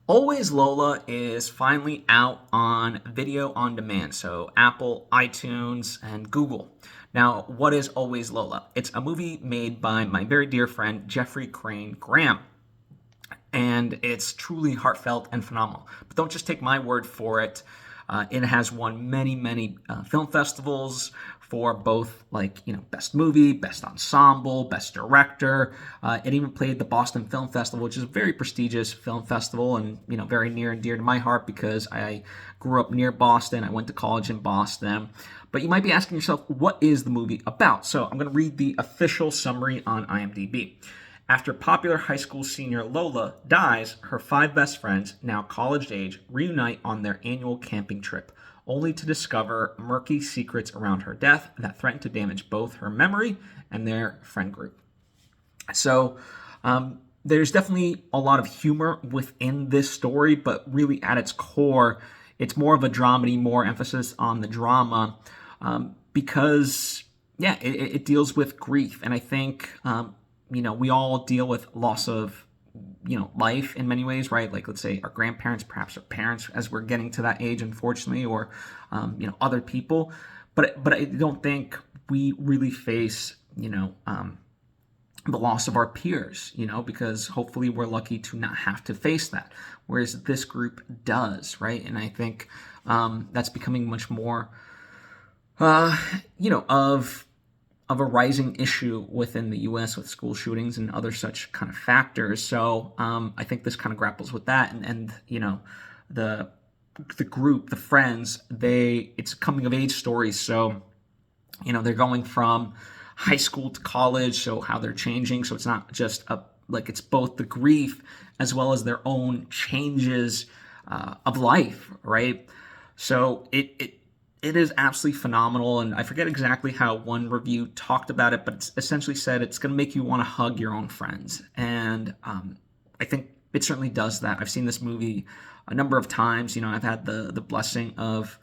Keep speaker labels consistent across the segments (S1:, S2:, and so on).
S1: Always Lola is finally out on video on demand, so Apple, iTunes, and Google. Now, what is Always Lola? It's a movie made by my very dear friend Jeffrey Crane Graham, and it's truly heartfelt and phenomenal. But don't just take my word for it. It has won many film festivals for both, best movie, best ensemble, best director. It even played the Boston Film Festival, which is a very prestigious film festival, and very near and dear to my heart because I grew up near Boston. I went to college in Boston. But you might be asking yourself, what is the movie about? So I'm going to read the official summary on IMDb. After popular high school senior Lola dies, her five best friends, now college age, reunite on their annual camping trip, only to discover murky secrets around her death that threaten to damage both her memory and their friend group. So, there's definitely a lot of humor within this story, but really at its core, it's more of a dramedy, more emphasis on the drama, because, yeah, it deals with grief. And I think, we all deal with loss of, life in many ways, right? Like, let's say our grandparents, perhaps our parents, as we're getting to that age, unfortunately, or, other people. But I don't think we really face, the loss of our peers, because hopefully we're lucky to not have to face that. Whereas this group does, right? And I think that's becoming much more, of a rising issue within the U.S. with school shootings and other such kind of factors. So I think this kind of grapples with that, and the group, the friends, it's a coming of age story. So they're going from high school to college, so how they're changing. So it's not just it's both the grief as well as their own changes of life, right? So it is absolutely phenomenal, and I forget exactly how one review talked about it, but it's essentially said it's going to make you want to hug your own friends, and I think it certainly does that. I've seen this movie a number of times. I've had the blessing of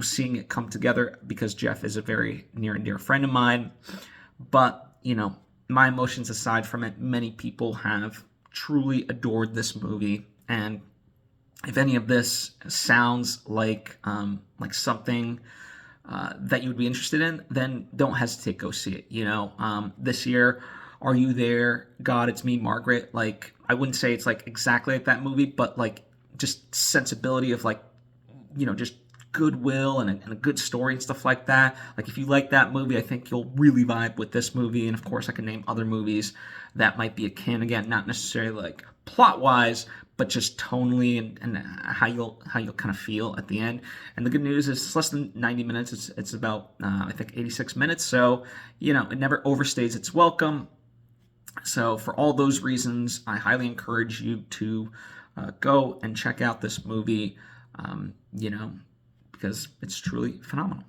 S1: seeing it come together because Jeff is a very near and dear friend of mine. But my emotions aside from it, many people have truly adored this movie, and if any of this sounds like something that you would be interested in, then don't hesitate, go see it. This year, Are You There, God, It's Me, Margaret. Like, I wouldn't say it's like exactly like that movie, but like just sensibility of just goodwill and a good story and stuff like that. Like, if you like that movie, I think you'll really vibe with this movie. And of course, I can name other movies that might be akin. Again, not necessarily like plot wise, but just tonally and how you'll kind of feel at the end. And the good news is it's less than 90 minutes. It's about I think 86 minutes. So it never overstays its welcome. So for all those reasons, I highly encourage you to go and check out this movie. Because it's truly phenomenal.